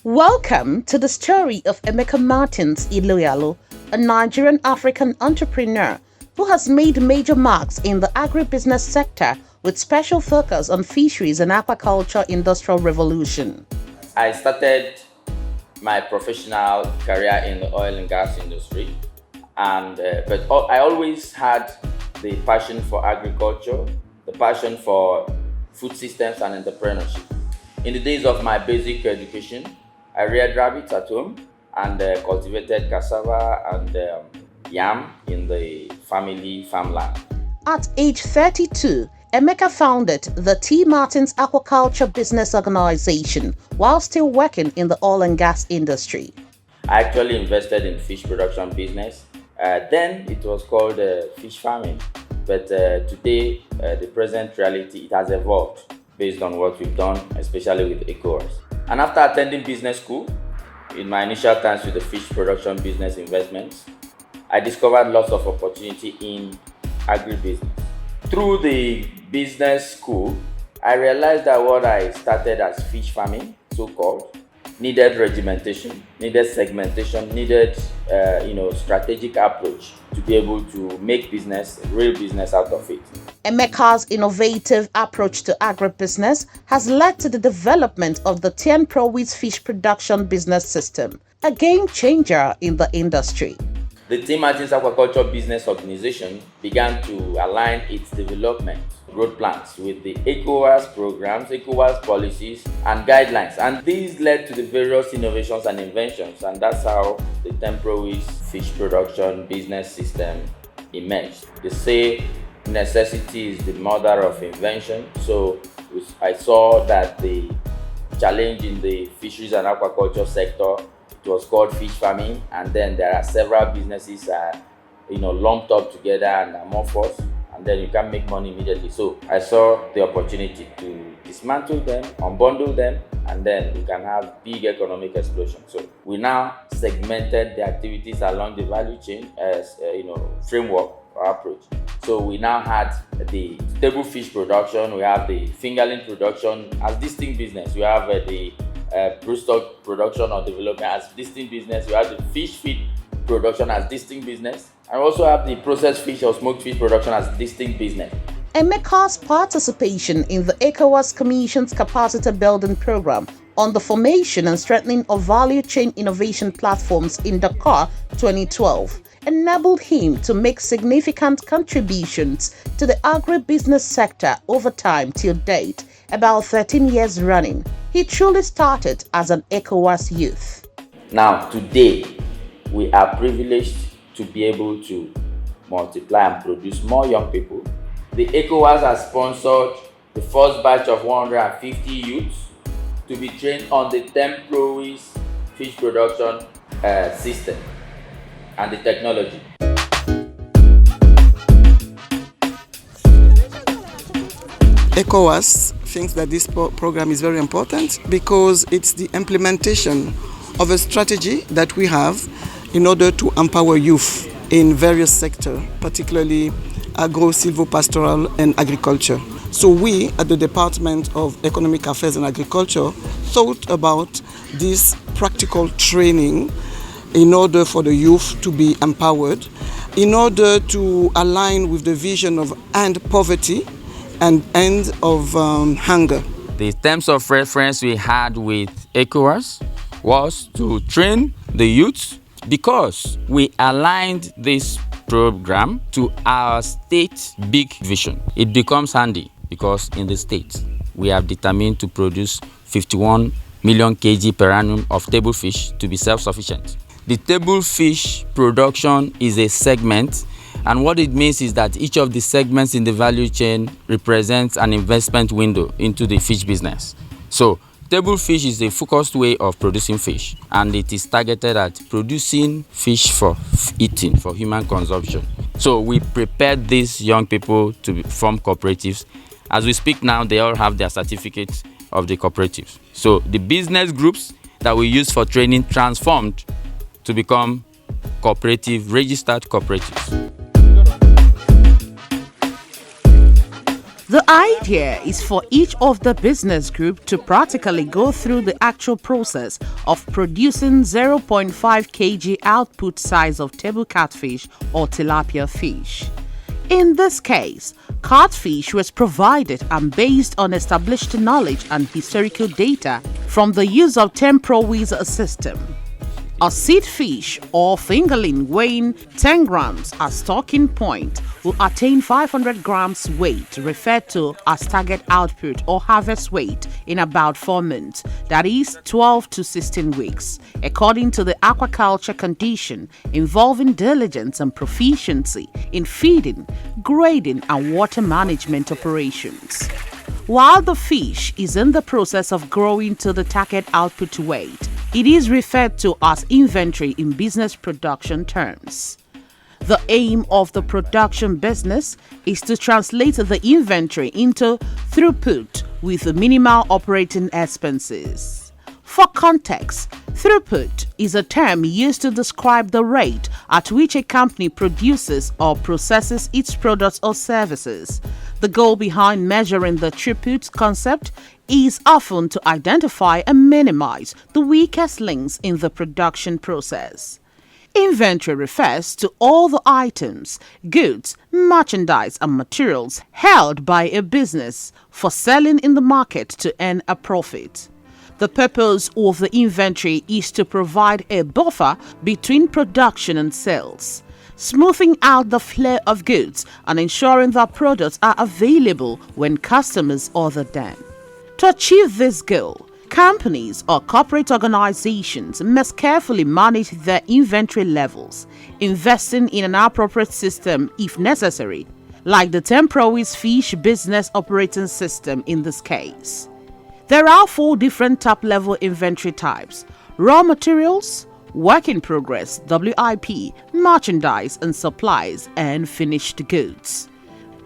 Welcome to the story of Emeka Iloghalu, a Nigerian African entrepreneur who has made major marks in the agribusiness sector with special focus on fisheries and aquaculture industrial revolution. I started my professional career in the oil and gas industry, but I always had the passion for agriculture, the passion for food systems and entrepreneurship. In the days of my basic education, I reared rabbits at home and cultivated cassava and yam in the family farmland. At age 32, Emeka founded the T. Martins Aquaculture Business Organization while still working in the oil and gas industry. I actually invested in fish production business. Then it was called fish farming, but today, the present reality, it has evolved based on what we've done, especially with ECOWAS. And after attending business school, in my initial times with the fish production business investments, I discovered lots of opportunity in agribusiness. Through the business school, I realized that what I started as fish farming, so-called, needed regimentation, needed segmentation, needed strategic approach to be able to make business, real business out of it. Emeka's innovative approach to agribusiness has led to the development of the Taenprowiz fish production business system, a game changer in the industry. The T. Martins Aquaculture Business Organization began to align its development growth plans with the ECOWAS programs, ECOWAS policies, and guidelines. And these led to the various innovations and inventions, and that's how the Taenprowiz fish production business system emerged. They say necessity is the mother of invention, so I saw that the challenge in the fisheries and aquaculture sector, it was called fish farming, and then there are several businesses lumped up together and amorphous, and then you can make money immediately. So I saw the opportunity to dismantle them, unbundle them, and then we can have big economic explosion. So we now segmented the activities along the value chain as framework or approach. So we now had the table fish production, we have the fingerling production as distinct business, we have the broodstock production or development as distinct business, we have the fish feed production as distinct business, and we also have the processed fish or smoked fish production as distinct business. Emeka's participation in the ECOWAS Commission's capacity building program on the formation and strengthening of value chain innovation platforms in Dakar 2012 enabled him to make significant contributions to the agribusiness sector over time till date, about 13 years running. He truly started as an ECOWAS youth. Now, today, we are privileged to be able to multiply and produce more young people. The ECOWAS has sponsored the first batch of 150 youths to be trained on the Taenprowiz fish production system and the technology. ECOWAS thinks that this program is very important because it's the implementation of a strategy that we have in order to empower youth in various sectors, particularly agro, silvopastoral, and agriculture. So we at the Department of Economic Affairs and Agriculture thought about this practical training in order for the youth to be empowered, in order to align with the vision of end poverty and end of hunger. The terms of reference we had with ECOWAS was to train the youth because we aligned this program to our state big vision. It becomes handy because in the state we have determined to produce 51 million kg per annum of table fish to be self-sufficient. The table fish production is a segment, and what it means is that each of the segments in the value chain represents an investment window into the fish business. So table fish is a focused way of producing fish, and it is targeted at producing fish for eating, for human consumption. So we prepared these young people to form cooperatives. As we speak now, they all have their certificates of the cooperatives. So the business groups that we use for training transformed to become registered cooperatives. The idea is for each of the business group to practically go through the actual process of producing 0.5 kg output size of table catfish or tilapia fish. In this case, catfish was provided and based on established knowledge and historical data from the use of Taenprowiz system. A seed fish or fingerling weighing 10 grams as stocking point will attain 500 grams weight, referred to as target output or harvest weight, in about 4 months, that is 12 to 16 weeks, according to the aquaculture condition involving diligence and proficiency in feeding, grading, and water management operations. While the fish is in the process of growing to the target output weight, it is referred to as inventory in business production terms. The aim of the production business is to translate the inventory into throughput with minimal operating expenses. For context, throughput is a term used to describe the rate at which a company produces or processes its products or services. The goal behind measuring the throughput concept is often to identify and minimize the weakest links in the production process. Inventory refers to all the items, goods, merchandise, and materials held by a business for selling in the market to earn a profit. The purpose of the inventory is to provide a buffer between production and sales, smoothing out the flow of goods and ensuring that products are available when customers order them. To achieve this goal, companies or corporate organizations must carefully manage their inventory levels, investing in an appropriate system if necessary, like the Taenprowiz Fish Business Operating System in this case. There are 4 different top-level inventory types: raw materials, work in progress, WIP, merchandise and supplies, and finished goods.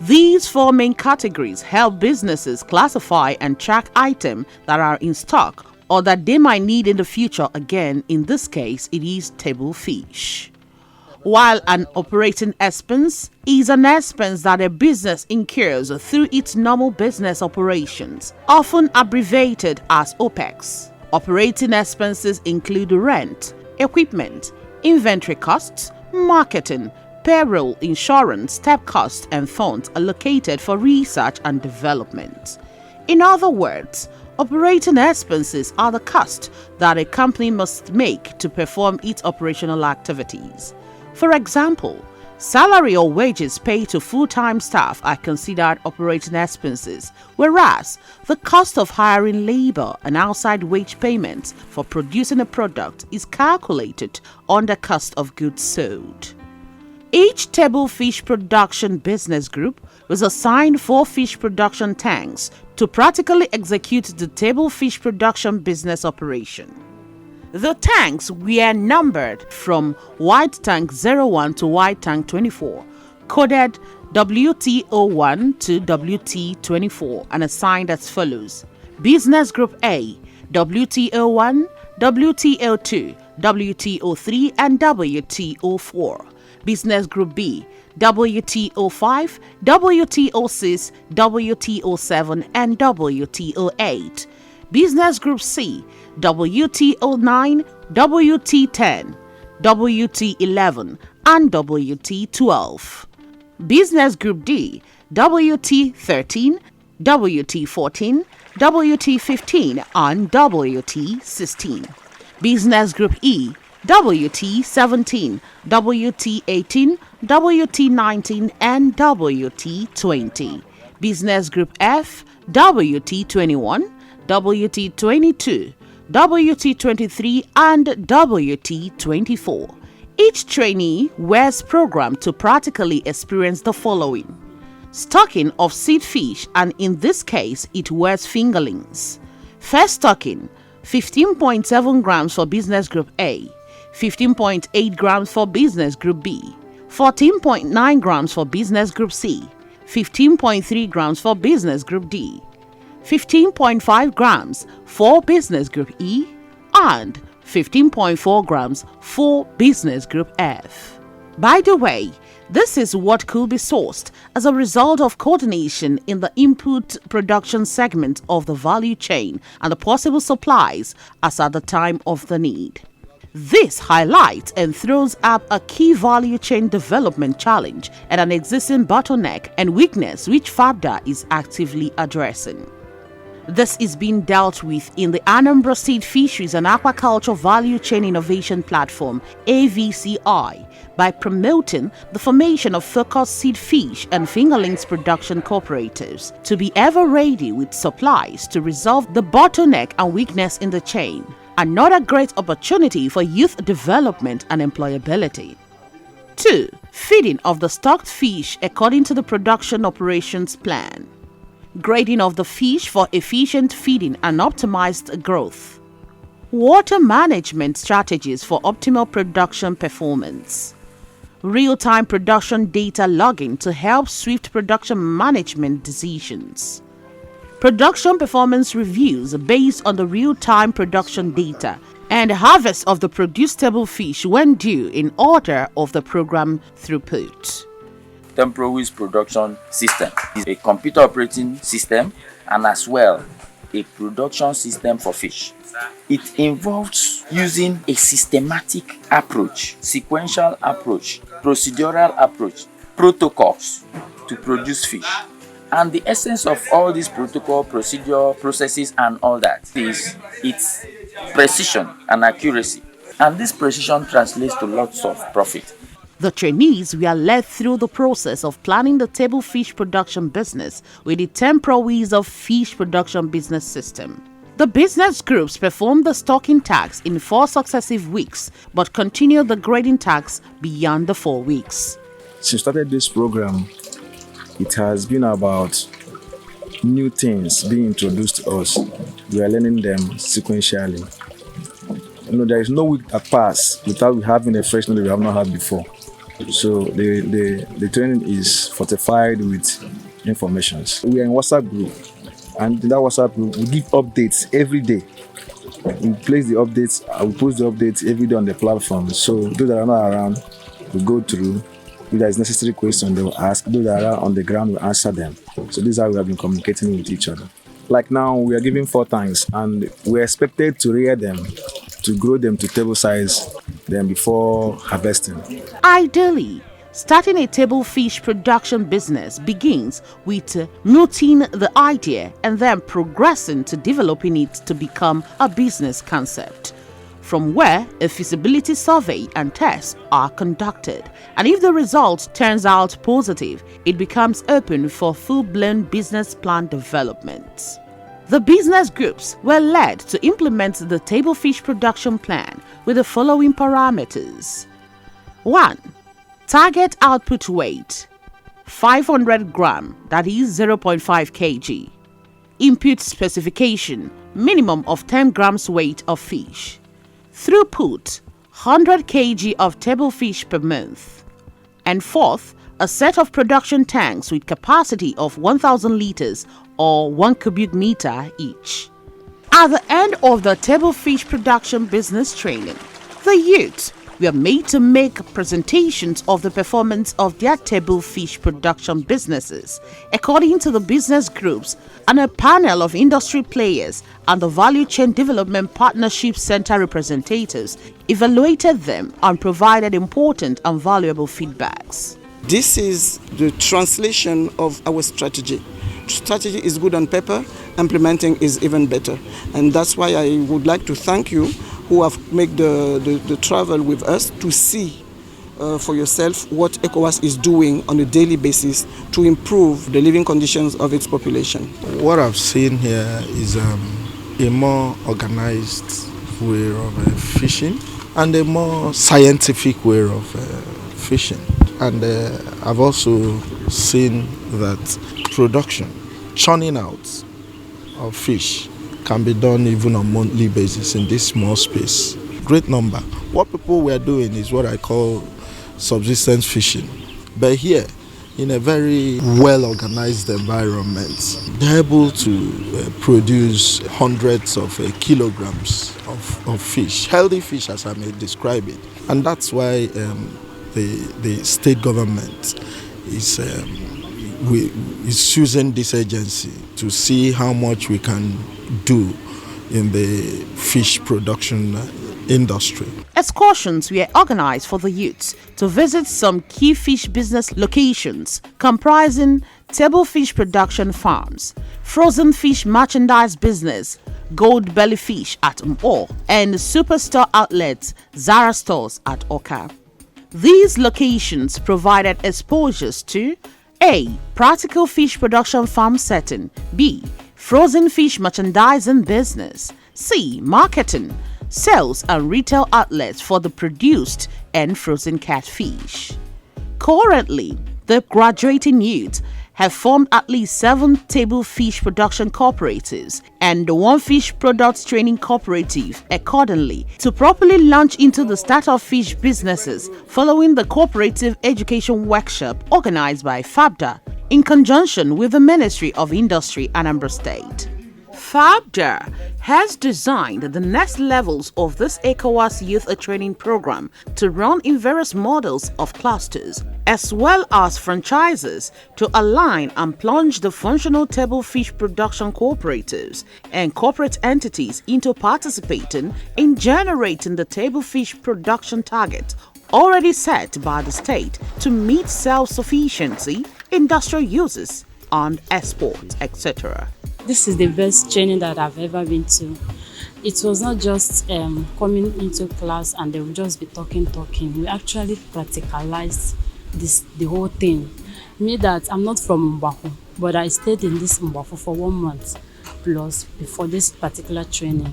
These 4 main categories help businesses classify and track items that are in stock or that they might need in the future. Again, in this case, it is table fish. While an operating expense is an expense that a business incurs through its normal business operations, often abbreviated as OPEX. Operating expenses include rent, equipment, inventory costs, marketing, payroll, insurance, step costs, and funds allocated for research and development. In other words, operating expenses are the costs that a company must make to perform its operational activities. For example, salary or wages paid to full-time staff are considered operating expenses, whereas the cost of hiring labor and outside wage payments for producing a product is calculated under cost of goods sold. Each table fish production business group was assigned 4 fish production tanks to practically execute the table fish production business operation. The tanks were numbered from White Tank 01 to White Tank 24, coded WT01 to WT24, and assigned as follows: Business Group A, WT01, WT02, WT03, and WT04. Business Group B, WT05, WT06, WT07, and WT08. Business Group C, WT09, WT10, WT11, and WT12. Business Group D, WT13, WT14, WT15, and WT16. Business Group E, WT17, WT18, WT19, and WT20. Business Group F, WT21, WT22, WT23, and WT24. Each trainee was programmed to practically experience the following: stocking of seed fish, and in this case it was fingerlings. First stocking, 15.7 grams for Business Group A, 15.8 grams for Business Group B, 14.9 grams for Business Group C, 15.3 grams for Business Group D, 15.5 grams for Business Group E, and 15.4 grams for Business Group F. By the way, This is what could be sourced as a result of coordination in the input production segment of the value chain and the possible supplies as at the time of the need. This highlights and throws up a key value chain development challenge and an existing bottleneck and weakness which FABDA is actively addressing. This is being dealt with in the Anambra State Fisheries and Aquaculture Value Chain Innovation Platform (AVCI) by promoting the formation of focused seed fish and fingerlings production cooperatives to be ever ready with supplies to resolve the bottleneck and weakness in the chain. Another great opportunity for youth development and employability. 2. Feeding of the stocked fish according to the production operations plan. Grading of the fish for efficient feeding and optimized growth. Water management strategies for optimal production performance. Real-time production data logging to help swift production management decisions. Production performance reviews based on the real-time production data and harvest of the produced table fish when due in order of the program throughput. Taenprowiz production system is a computer operating system and as well a production system for fish. It involves using a systematic approach, sequential approach, procedural approach, protocols to produce fish. And the essence of all these protocol, procedure, processes and all that is its precision and accuracy. And this precision translates to lots of profit. The trainees were led through the process of planning the table fish production business with the Taenprowiz of fish production business system. The business groups performed the stocking tasks in 4 successive weeks but continued the grading tasks beyond the 4 weeks. Since we started this program, it has been about new things being introduced to us. We are learning them sequentially. There is no week that passes without having a fresh knowledge we have not had before. So the training is fortified with information. We are in WhatsApp group, and in that WhatsApp group we give updates every day. We place the updates, we post the updates every day on the platform. So those that are not around, we go through. If there is necessary question, they will ask. Those that are on the ground, we answer them. So this is how we have been communicating with each other. Like now, we are giving 4 tanks, and we are expected to rear them, to grow them to table size, then before harvesting. Ideally, starting a table fish production business begins with mooting the idea and then progressing to developing it to become a business concept, from where a feasibility survey and tests are conducted. And if the result turns out positive, it becomes open for full-blown business plan development. The business groups were led to implement the table fish production plan with the following parameters. 1. Target output weight 500 gram, that is 0.5 kg. Input specification, minimum of 10 grams weight of fish. Throughput, 100 kg of table fish per month. And 4th, a set of production tanks with capacity of 1,000 liters or 1 cubic meter each. At the end of the table fish production business training, the youths were made to make presentations of the performance of their table fish production businesses according to the business groups, and a panel of industry players and the Value Chain Development Partnership Center representatives evaluated them and provided important and valuable feedbacks. This is the translation of our strategy. Strategy is good on paper, implementing is even better. And that's why I would like to thank you who have made the travel with us to see for yourself what ECOWAS is doing on a daily basis to improve the living conditions of its population. What I've seen here is a more organized way of fishing and a more scientific way of fishing. And I've also seen that production, churning out of fish, can be done even on a monthly basis in this small space. Great number. What people were doing is what I call subsistence fishing. But here, in a very well-organized environment, they're able to produce hundreds of kilograms of fish, healthy fish as I may describe it. And that's why the state government is using this agency to see how much we can do in the fish production industry. Excursions were organized for the youths to visit some key fish business locations comprising table fish production farms, frozen fish merchandise business, gold belly fish at Mpo, and superstore outlets Zara stores at Oka. These locations provided exposures to A. Practical fish production farm setting, B. Frozen fish merchandising business, C. Marketing, sales and retail outlets for the produced and frozen catfish. Currently, the graduating youth have formed at least 7 table fish production cooperatives and 1 fish products training cooperative accordingly to properly launch into the startup fish businesses following the cooperative education workshop organized by FABDA in conjunction with the Ministry of Industry, Anambra State. FABDA has designed the next levels of this ECOWAS Youth Training Program to run in various models of clusters, as well as franchises to align and plunge the functional table fish production cooperatives and corporate entities into participating in generating the table fish production target already set by the state to meet self-sufficiency, industrial uses, and export, etc. This is the best training that I've ever been to. It was not just coming into class and they would just be talking. We actually practicalized the whole thing. Me that I'm not from Mbafu, but I stayed in this Mbafu for 1 month plus before this particular training.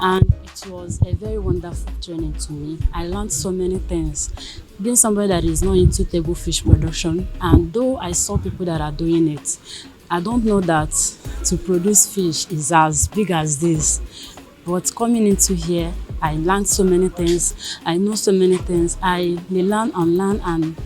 And it was a very wonderful training to me. I learned so many things. Being somebody that is not into table fish production, and though I saw people that are doing it, I don't know that to produce fish is as big as this. But coming into here, I learned so many things. I know so many things. I learn and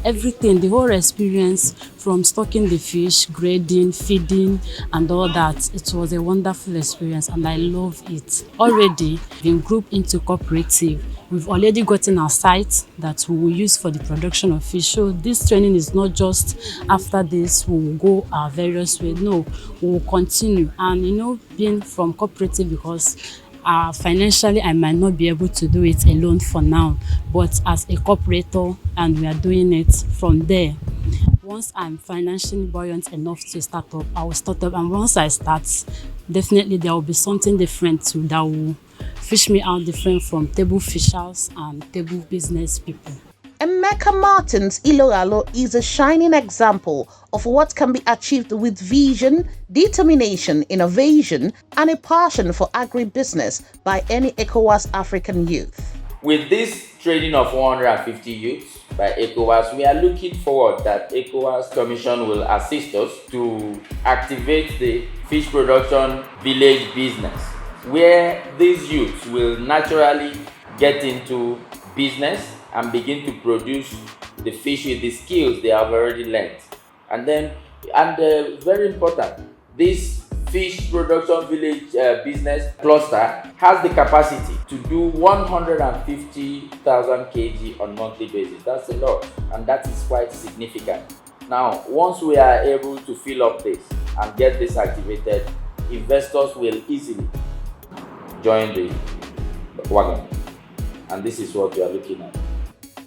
everything, the whole experience from stocking the fish, grading, feeding, and all that. It was a wonderful experience and I love it. Already been grouped into cooperative. We've already gotten our site that we will use for the production of fish. So this training is not just after this, we will go our various ways. No, we will continue. And being from cooperative, because financially I might not be able to do it alone for now, but as a cooperator, and we are doing it from there. Once I'm financially buoyant enough to start up, I will start up. And once I start, definitely there will be something different too that will fish me out different from table fishers and table business people. Emeka Iloghalu is a shining example of what can be achieved with vision, determination, innovation, and a passion for agribusiness by any ECOWAS African youth. With this training of 150 youths by ECOWAS, we are looking forward that ECOWAS Commission will assist us to activate the fish production village business, where these youths will naturally get into business and begin to produce the fish with the skills they have already learned. And very important, this fish production village business cluster has the capacity to do 150,000 kg on monthly basis. That's a lot, and that is quite significant. Now, once we are able to fill up this and get this activated, investors will easily join the wagon, and this is what we are looking at.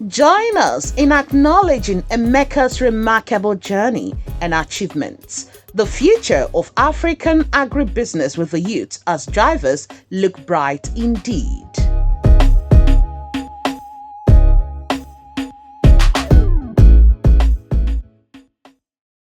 Join us in acknowledging Emeka's remarkable journey and achievements. The future of African agribusiness with the youth as drivers look bright indeed.